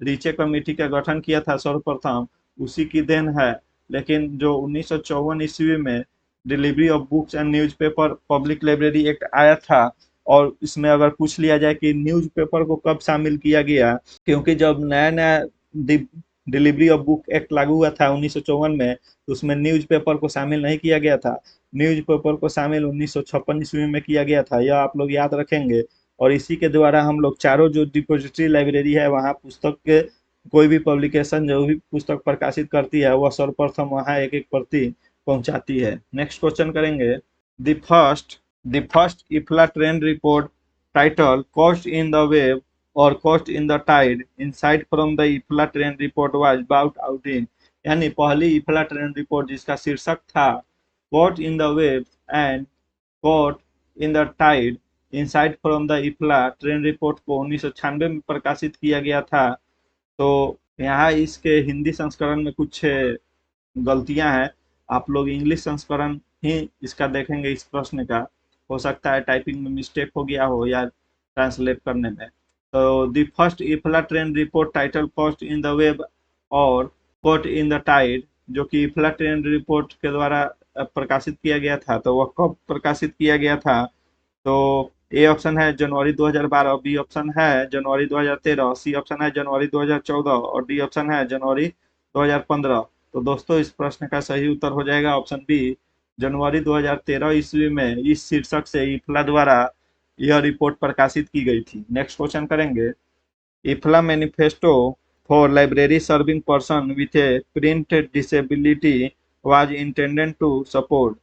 रीचे कमेटी का गठन किया था सर्वप्रथम, उसी की देन है। लेकिन जो 1954 ईस्वी में delivery of books and newspaper public library act आया था, और इसमें अगर पूछ लिया जाए कि न्यूज़पेपर को कब शामिल किया गया, क्योंकि जब नया नया डिलीवरी ऑफ बुक एक्ट लागू हुआ था 1954 में, तो उसमें न्यूज़पेपर को शामिल नहीं किया गया था। न्यूज़पेपर को शामिल 1956 ईस्वी में किया गया था, यह आप लोग याद रखेंगे। और इसी के द्वारा हम लोग चारों जो डिपॉजिटरी लाइब्रेरी है वहाँ पुस्तक के कोई भी पब्लिकेशन जो भी पुस्तक प्रकाशित करती है वह सर्वप्रथम वहाँ एक एक प्रति पहुंचाती है। नेक्स्ट क्वेश्चन करेंगे। The first the first IFLA trend report title cost in the web और cost in the tide insight from the IFLA trend report was brought out in, यानी पहली इफ्ला ट्रेंड रिपोर्ट जिसका शीर्षक था cost in the web and cost in the tide insight from the IFLA trend report को 1996 में प्रकाशित किया गया था। तो यहाँ इसके हिंदी संस्करण में कुछ गलतियां हैं, आप लोग इंग्लिश संस्करण ही इसका देखेंगे इस प्रश्न का। हो सकता है टाइपिंग में मिस्टेक हो गया हो या ट्रांसलेट करने में। तो the first IFLA trend report title cost in the web और कॉट इन द टाइड, जो कि इफ्ला ट्रेंड रिपोर्ट के द्वारा प्रकाशित किया गया था, तो वह कब प्रकाशित किया गया था? तो ए ऑप्शन है जनवरी 2012, बी ऑप्शन है जनवरी 2013, सी ऑप्शन है जनवरी 2014 और डी ऑप्शन है जनवरी 2015। तो दोस्तों इस प्रश्न का सही उत्तर हो जाएगा ऑप्शन बी, जनवरी 2013 ईस्वी में इस शीर्षक से इफ्ला द्वारा यह रिपोर्ट प्रकाशित की गई थी। नेक्स्ट क्वेश्चन करेंगे। IFLA manifesto for library serving person with a print disability was intended to support,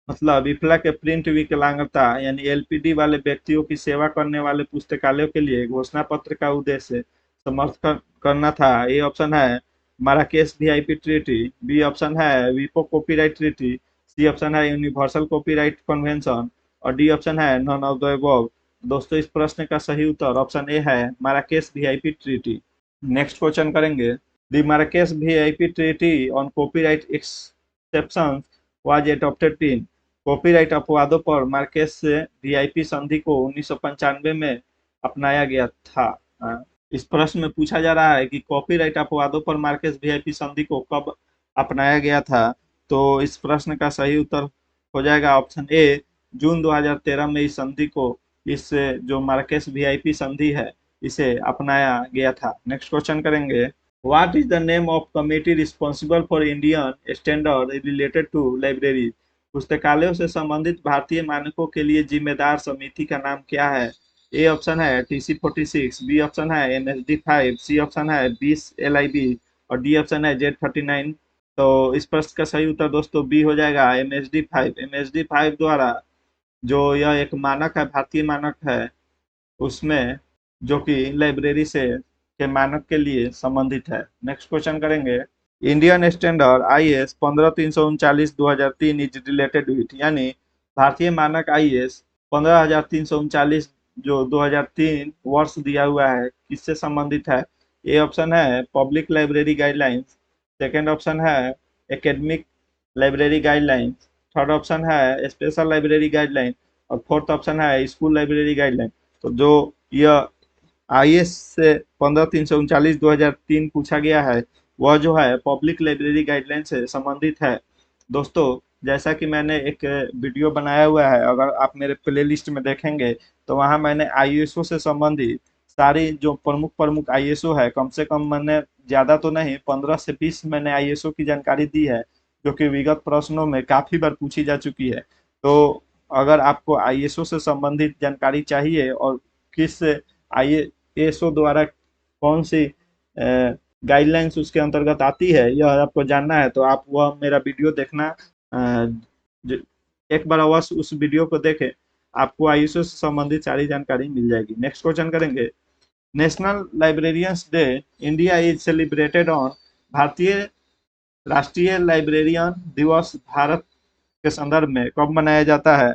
मतलब इफ्ला के प्रिंट विकलांगता यानी एलपीडी वाले व्यक्तियों की सेवा करने वाले पुस्तकालयों के लिए घोषणा पत्र का उद्देश्य समर्थन करना था। ए ऑप्शन है Marrakesh VIP treaty, B option है वीपो कॉपीराइट ट्रीटी, सी ऑप्शन है यूनिवर्सल कॉपीराइट कन्वेंशन और डी ऑप्शन है नॉन ऑफ द अबव। दोस्तों इस प्रश्न का सही उत्तर ऑप्शन ए है Marrakesh VIP treaty. Next question करेंगे। The Marrakesh VIP treaty on copyright exceptions was adopted in, copyright अपवादों पर मार्केस से वीआईपी संधि को 1995 में अपनाया गया था। इस प्रश्न में पूछा जा रहा है कि कॉपीराइट अपवादों पर मार्केस वीआईपी संधि को कब अपनाया गया था। तो इस प्रश्न का सही उत्तर हो जाएगा ऑप्शन ए, जून 2013 में इस संधि को, इस जो मार्केस वीआईपी संधि है इसे अपनाया गया था। नेक्स्ट क्वेश्चन करेंगे। What is the name of committee responsible for Indian standard related to library, पुस्तकालयों से संबंधित भारतीय मानकों के लिए जिम्मेदार समिति का नाम क्या है? ए ऑप्शन है TC46, बी ऑप्शन है MSD5, सी ऑप्शन है 20LIB और डी ऑप्शन है Z39। तो इस प्रश्न का सही उत्तर दोस्तों बी हो जाएगा MSD5। MSD5 द्वारा जो यह एक मानक है, भारतीय मानक है, उसमें जो कि लाइब्रेरी से के मानक के लिए संबंधित है। नेक्स्ट क्वेश्चन करेंगे। Indian standard IS 15339 is related with, यानी भारतीय मानक IS 15339 जो 2003 वर्ष दिया हुआ है किससे संबंधित है? ए ऑप्शन है public library guidelines, second option है academic library guidelines, third option है स्पेशल लाइब्रेरी गाइडलाइन और फोर्थ ऑप्शन है स्कूल लाइब्रेरी गाइडलाइन। तो जो यह IS से 15339 2003 पूछा गया है वह जो है पब्लिक लाइब्रेरी गाइडलाइन से संबंधित है। दोस्तों जैसा कि मैंने एक वीडियो बनाया हुआ है, अगर आप मेरे प्लेलिस्ट में देखेंगे तो वहां मैंने ISO से संबंधित सारी जो प्रमुख प्रमुख ISO है, कम से कम मैंने ज्यादा तो नहीं 15 से 20 मैंने ISO की जानकारी दी है जो कि विगत प्रश्नों में काफी बार पूछी जा चुकी है। तो अगर आपको ISO से संबंधित जानकारी चाहिए और किस ISO द्वारा कौन सी गाइडलाइंस उसके अंतर्गत आती है यह आपको जानना है, तो आप वह मेरा वीडियो देखना, एक बार अवश्य उस वीडियो को देखें, आपको ISO से संबंधित सारी जानकारी मिल जाएगी। नेक्स्ट क्वेश्चन करेंगे। National librarians day India is celebrated on, भारतीय राष्ट्रीय लाइब्रेरियन दिवस भारत के संदर्भ में कब मनाया जाता है?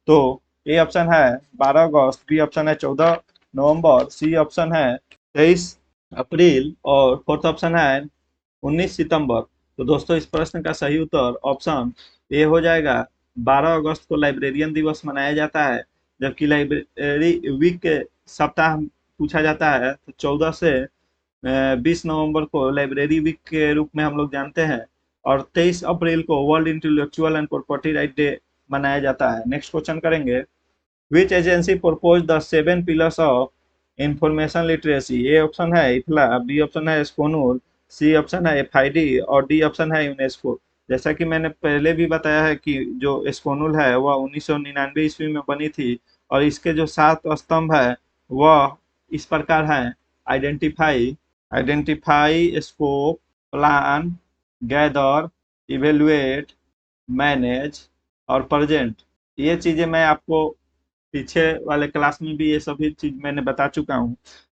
तो ए ऑप्शन है 12 अगस्त, बी ऑप्शन है 14 नवंबर, सी ऑप्शन है 23 अप्रैल और फोर्थ ऑप्शन है 19 सितंबर। तो दोस्तों इस प्रश्न का सही उत्तर ऑप्शन ए हो जाएगा, 12 अगस्त को लाइब्रेरियन दिवस मनाया जाता है, जबकि लाइब्रेरी वीक के सप्ताह पूछा जाता है तो 14 से 20 नवंबर को लाइब्रेरी वीक के रूप में हम लोग जानते हैं और 23 अप्रैल को world intellectual and property right day मनाया जाता है। नेक्स्ट क्वेश्चन करेंगे। Which agency propose the 7 pillars of information literacy? A option है इफ्ला, बी ऑप्शन है स्कोनूर, सी ऑप्शन है एफआईडी और डी ऑप्शन है यूनेस्को। जैसा कि मैंने पहले भी बताया है कि जो एस्कोनुल है वह 1999 ईस्वी में बनी थी और इसके जो 7 स्तंभ है वह इस प्रकार हैं। Identify identify, scope, plan, gather, evaluate, manage और प्रेजेंट। ये चीजें मैं आपको पीछे वाले क्लास में भी ये सभी चीज मैंने बता चुका हूँ।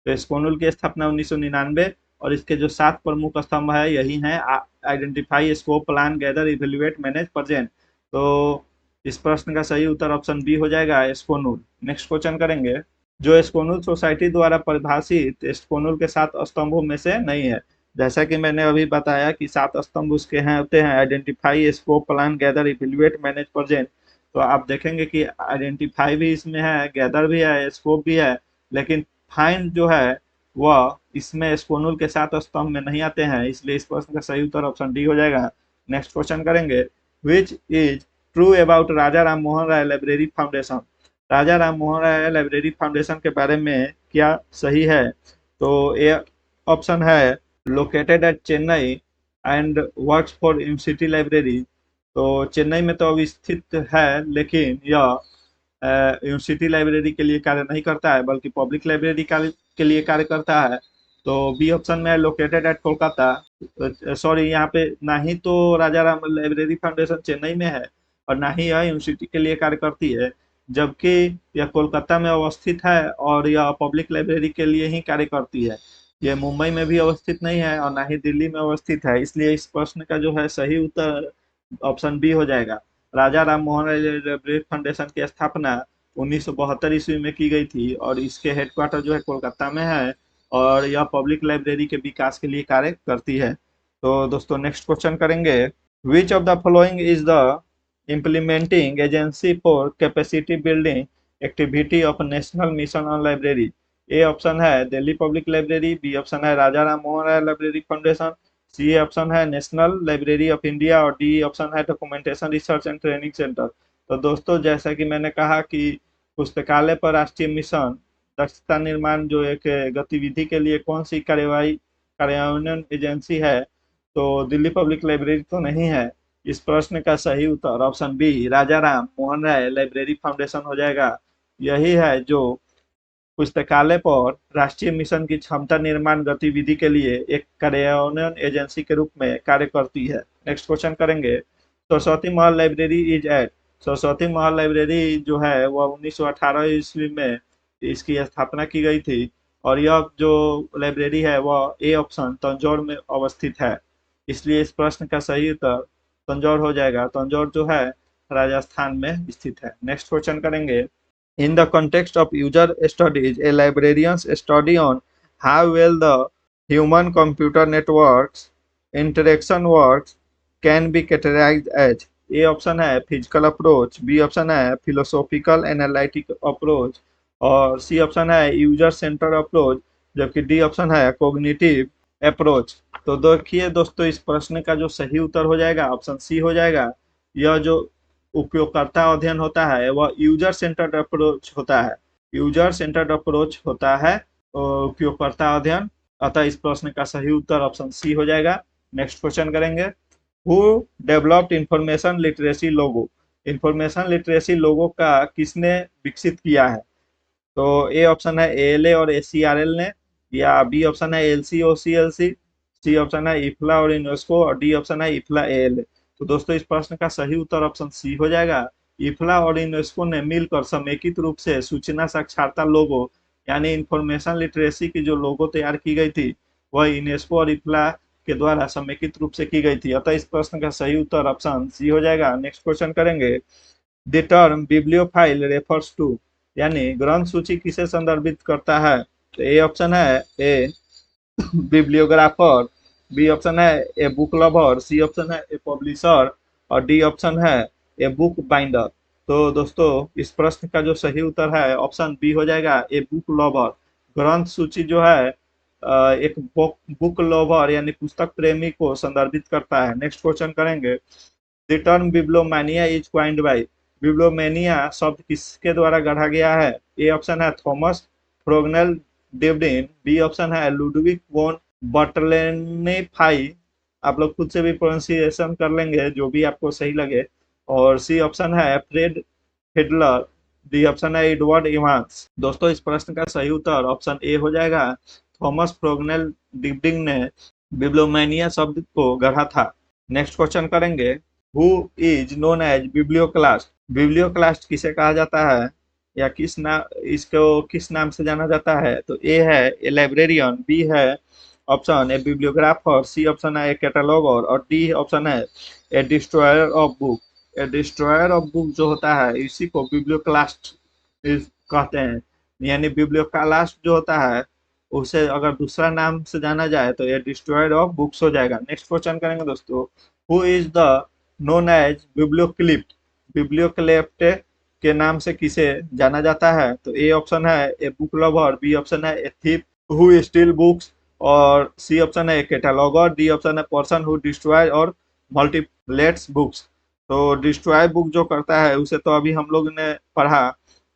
तो स्कोनुल की स्थापना 1999 और इसके जो 7 प्रमुख स्तंभ है यही हैं। Identify, scope, plan, gather, evaluate, manage, present. तो इस प्रश्न का सही उत्तर ऑप्शन बी हो जाएगा, स्कोनुल। नेक्स्ट क्वेश्चन करेंगे। जो स्कोनुल सोसाइटी द्वारा परिभाषित स्कोनुल के 7 स्तंभों में से नहीं है। जैसा कि मैंने अभी बताया कि 7 स्तंभ उसके हैं होते हैं, identify, scope, plan, gather, evaluate, manage, present. तो आप देखेंगे कि आइडेंटिफाई भी इसमें है, गैदर भी है, स्कोप भी है, लेकिन फाइंड जो है वह इसमें स्कोनुल के 7 स्तंभ में नहीं आते हैं, इसलिए इस प्रश्न का सही उत्तर ऑप्शन डी हो जाएगा। नेक्स्ट क्वेश्चन करेंगे। Which is true about Raja Ram Mohan Roy library foundation. Raja Ram Mohan Roy library foundation के बारे में क्या सही है? तो ए ऑप्शन है located at Chennai and works for university library. तो चेन्नई में तो अभी स्थित है, लेकिन यह यूनिवर्सिटी लाइब्रेरी के लिए कार्य नहीं करता है बल्कि पब्लिक लाइब्रेरी के लिए कार्य करता है। तो बी ऑप्शन में लोकेटेड एट कोलकाता। सॉरी, यहाँ पे ना ही तो राजा राम लाइब्रेरी फाउंडेशन चेन्नई में है और ना ही यह यूनिवर्सिटी के लिए कार्य करती है, जबकि यह कोलकाता में अवस्थित है और यह पब्लिक लाइब्रेरी के लिए ही कार्य करती है। यह मुंबई में भी अवस्थित नहीं है और ना ही दिल्ली में अवस्थित है, इसलिए इस प्रश्न का जो है सही उत्तर ऑप्शन बी हो जाएगा। राजा राम मोहन राय लाइब्रेरी फाउंडेशन की स्थापना 1972 ईस्वी में की गई थी और इसके हेडक्वार्टर जो है कोलकाता में है और यह पब्लिक लाइब्रेरी के विकास के लिए कार्य करती है। तो दोस्तों नेक्स्ट क्वेश्चन करेंगे। Which of the following is the implementing agency for capacity building activity of national mission on library. A option है Delhi public library, B option है Raja Ram Mohan Roy library foundation, C option है नेशनल लाइब्रेरी ऑफ इंडिया और D option है documentation research and training centre. तो दोस्तों जैसा कि मैंने कहा कि पुस्तकालय पर राष्ट्रीय मिशन दक्षता निर्माण जो एक गतिविधि के लिए कौन सी कार्यवाही कार्यान्वयन एजेंसी है, तो दिल्ली पब्लिक लाइब्रेरी तो नहीं है। इस प्रश्न का सही उत्तर ऑप्शन बी राजा राम मोहन राय लाइब्रेरी फाउंडेशन हो जाएगा। यही है जो पुस्तकालय पर राष्ट्रीय मिशन की क्षमता निर्माण गतिविधि के लिए एक कार्यान्वयन एजेंसी के रूप में कार्य करती है। नेक्स्ट क्वेश्चन करेंगे। Saraswati Mahal library is eight. Saraswati Mahal library जो है वह 1918 ईस्वी में इसकी स्थापना की गई थी और यह जो लाइब्रेरी है वह ए ऑप्शन तंजौर में अवस्थित है, इसलिए इस प्रश्न का सही उत्तर तंजौर हो जाएगा। तंजौर जो है राजस्थान में स्थित है। नेक्स्ट क्वेश्चन करेंगे। In the context of user studies, a librarian's study on how well the human-computer networks interaction works can be categorized as। A option है फिजिकल अप्रोच, बी ऑप्शन है फिलोसॉफिकल एनालिटिक अप्रोच और C option है user centre approach, जबकि D option है cognitive approach. तो देखिए दोस्तों, इस प्रश्न का जो सही उत्तर हो जाएगा ऑप्शन सी हो जाएगा। यह जो उपयोगकर्ता अध्ययन होता है वह यूजर सेंटर्ड अप्रोच होता है। यूजर सेंटर्ड अप्रोच होता है उपयोगकर्ता अध्ययन, अतः इस प्रश्न का सही उत्तर ऑप्शन सी हो जाएगा। नेक्स्ट क्वेश्चन करेंगे। Who developed information literacy logo. Information literacy logo का किसने विकसित किया है? तो ए ऑप्शन है एएलए और एसीआरएल ने, या बी ऑप्शन है एलसी और सीएलसी, सी ऑप्शन है इफ्ला और यूनेस्को और डी ऑप्शन है इफ्ला एएलए। तो दोस्तों इस प्रश्न का सही उत्तर ऑप्शन सी हो जाएगा। इफ्ला और यूनेस्को ने मिलकर समेकित रूप से सूचना साक्षरता लोगो यानी इंफॉर्मेशन लिटरेसी की जो लोगो तैयार की गई थी वह यूनेस्को और इफ्ला के द्वारा समेकित रूप से की गई थी, अतः इस प्रश्न का सही उत्तर ऑप्शन सी हो जाएगा। नेक्स्ट क्वेश्चन करेंगे। The term bibliophile refers to यानी ग्रंथ सूची किसे संदर्भित करता है? तो ए ऑप्शन है ए बिब्लियोग्राफर, बी ऑप्शन है a book lover, C option है ए पब्लिशर और डी ऑप्शन है ए बुक बाइंडर। तो दोस्तों इस प्रश्न का जो सही उत्तर है ऑप्शन बी हो जाएगा ए बुक लवर। ग्रंथ सूची जो है एक बुक लवर यानी पुस्तक प्रेमी को संदर्भित करता है। नेक्स्ट क्वेश्चन करेंगे। The term bibliomania is coined by. Bibliomania शब्द किसके द्वारा गढ़ा गया है? ए ऑप्शन है Thomas Frognall Dibdin, B option है लुडविग वॉन बटलेनिफाई, आप लोग खुद से भी प्रोनाउंसिएशन कर लेंगे जो भी आपको सही लगे। और सी ऑप्शन है फ्रेड हिटलर। डी ऑप्शन है एडवर्ड इवांस। दोस्तों इस प्रश्न का सही उत्तर ऑप्शन ए हो जाएगा। थॉमस फ्रोगनेल डिब्डिंग ने बिब्लियोमेनिया शब्द को गढ़ा था। नेक्स्ट क्वेश्चन करेंगे। Who is known as biblioclast. Biblioclast किसे कहा जाता है या किस नाम, इसको किस नाम से जाना जाता है? तो ए है ए लाइब्रेरियन, बी है option a bibliographer, C option है ए कैटलॉगर और डी ऑप्शन है a destroyer of book. A destroyer of book जो होता है इसी को बिब्लियोक्लास्ट कहते हैं। यानी बिब्लियोक्लास्ट जो होता है उसे अगर दूसरा नाम से जाना जाए तो ये डिस्ट्रॉयर ऑफ बुक्स हो जाएगा। नेक्स्ट क्वेश्चन करेंगे दोस्तों। Who is the known as biblioklept. Biblioklept के नाम से किसे जाना जाता है? तो ए ऑप्शन है a book lover, B option है a thief who steal books और सी ऑप्शन है कैटलॉगर, डी ऑप्शन है पर्सन हु डिस्ट्रॉय और मल्टीप्लेट्स बुक्स। तो डिस्ट्रॉय बुक जो करता है उसे तो अभी हम लोग ने पढ़ा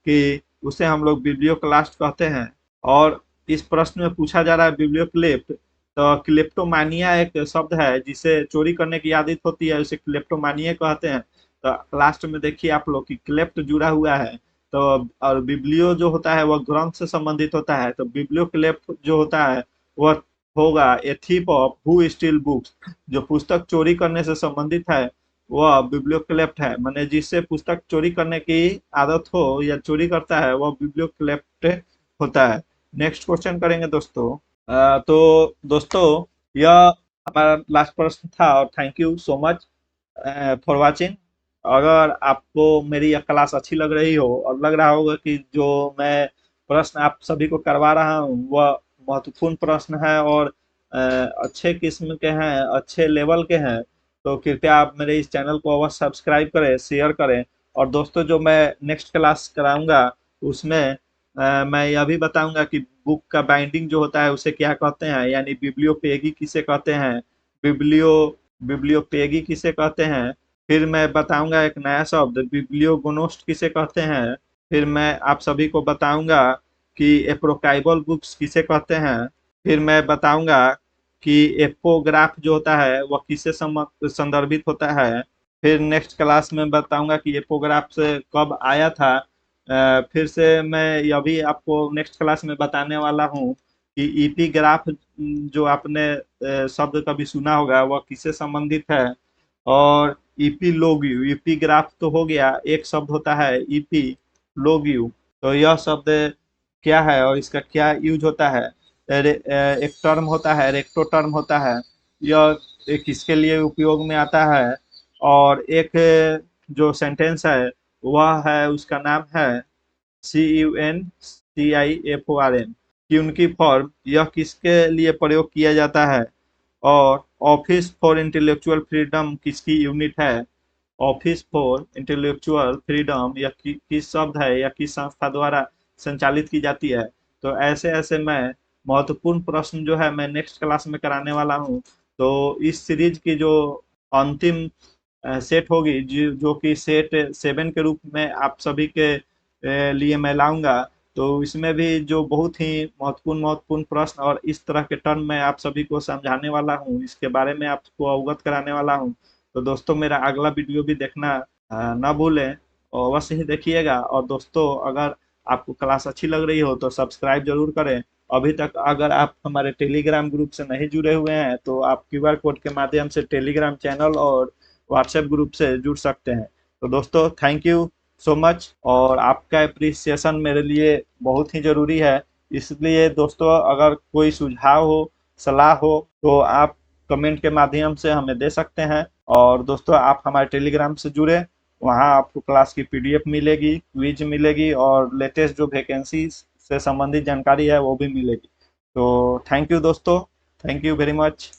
कि उसे हम लोग बिब्लियोक्लास्ट कहते हैं। और इस प्रश्न में पूछा जा रहा है बिब्लियोक्लिप्ट, तो क्लेप्टोमानिया एक शब्द है जिसे चोरी करने की आदत होती है, उसे क्लेप्टोमानिया कहते हैं। तो लास्ट में देखिए आप लोग कि क्लेप्ट जुड़ा हुआ है। तो और बिब्लियो जो होता है वह ग्रंथ से संबंधित होता है, तो बिब्लियो क्लेप्ट जो होता है वह होगा a thief of who steal books. जो पुस्तक चोरी करने से संबंधित है वह बिब्लियोक्लेप्ट है, माने जिससे पुस्तक चोरी करने की आदत हो या चोरी करता है वह बिब्लियोक्लेप्ट होता है। नेक्स्ट क्वेश्चन करेंगे दोस्तों। तो दोस्तों यह हमारा लास्ट प्रश्न था और thank you so much for watching. अगर आपको मेरी यह क्लास अच्छी लग रही हो और लग रहा होगा कि जो मैं प्रश्न आप सभी को करवा रहा हूँ वह महत्वपूर्ण प्रश्न है और अच्छे किस्म के हैं, अच्छे लेवल के हैं, तो कृपया आप मेरे इस चैनल को अवश्य सब्सक्राइब करें, शेयर करें। और दोस्तों जो मैं नेक्स्ट क्लास कराऊंगा उसमें मैं यह भी बताऊंगा कि बुक का बाइंडिंग जो होता है उसे क्या कहते हैं, यानी बिब्लियोपेगी किसे कहते हैं, बिब्लियो बिब्लियोपेगी किसे कहते हैं। फिर मैं बताऊंगा एक नया शब्द बिब्लियोगोनोस्ट किसे कहते हैं। फिर मैं आप सभी को बताऊंगा कि एप्रोकाइबल बुक्स किसे कहते हैं। फिर मैं बताऊंगा कि एपोग्राफ जो होता है वह किससे संदर्भित होता है। फिर नेक्स्ट क्लास में बताऊंगा कि एपोग्राफ से कब आया था। फिर से मैं यह भी आपको नेक्स्ट क्लास में बताने वाला हूँ कि ईपीग्राफ जो आपने शब्द कभी सुना होगा वह किससे संबंधित है। और ईपी लोग्यू, ईपीग्राफ तो हो गया, एक शब्द होता है ईपी लोग्यू, तो यह शब्द क्या है और इसका क्या यूज होता है। एक टर्म होता है, रेक्टो टर्म होता है, यह किसके लिए उपयोग में आता है। और एक जो सेंटेंस है वह है, उसका नाम है CUNCIFORM, कि उनकी फॉर्म यह किसके लिए प्रयोग किया जाता है। और ऑफिस फॉर इंटेलेक्चुअल फ्रीडम किसकी यूनिट है। ऑफिस फॉर इंटेलेक्चुअल फ्रीडम यह किस शब्द है या किस संस्था द्वारा संचालित की जाती है। तो ऐसे ऐसे मैं महत्वपूर्ण प्रश्न जो है मैं नेक्स्ट क्लास में कराने वाला हूँ। तो इस सीरीज की जो अंतिम सेट होगी जो कि सेट 7 के रूप में आप सभी के लिए मैं लाऊंगा, तो इसमें भी जो बहुत ही महत्वपूर्ण महत्वपूर्ण प्रश्न और इस तरह के टर्म मैं आप सभी को समझाने वाला हूँ, इसके बारे में आपको अवगत कराने वाला हूँ। तो दोस्तों मेरा अगला वीडियो भी देखना ना भूलें और अवश्य ही देखिएगा। और दोस्तों अगर आपको क्लास अच्छी लग रही हो तो सब्सक्राइब जरूर करें। अभी तक अगर आप हमारे टेलीग्राम ग्रुप से नहीं जुड़े हुए हैं तो आप QR कोड के माध्यम से टेलीग्राम चैनल और व्हाट्सएप ग्रुप से जुड़ सकते हैं। तो दोस्तों थैंक यू सो मच, और आपका अप्रिसिएशन मेरे लिए बहुत ही ज़रूरी है। इसलिए दोस्तों अगर कोई सुझाव हो, सलाह हो तो आप कमेंट के माध्यम से हमें दे सकते हैं। और दोस्तों आप हमारे टेलीग्राम से जुड़े, वहाँ आपको क्लास की PDF मिलेगी, क्विज मिलेगी और लेटेस्ट जो वैकेंसी से संबंधित जानकारी है वो भी मिलेगी। तो थैंक यू दोस्तों, थैंक यू वेरी मच।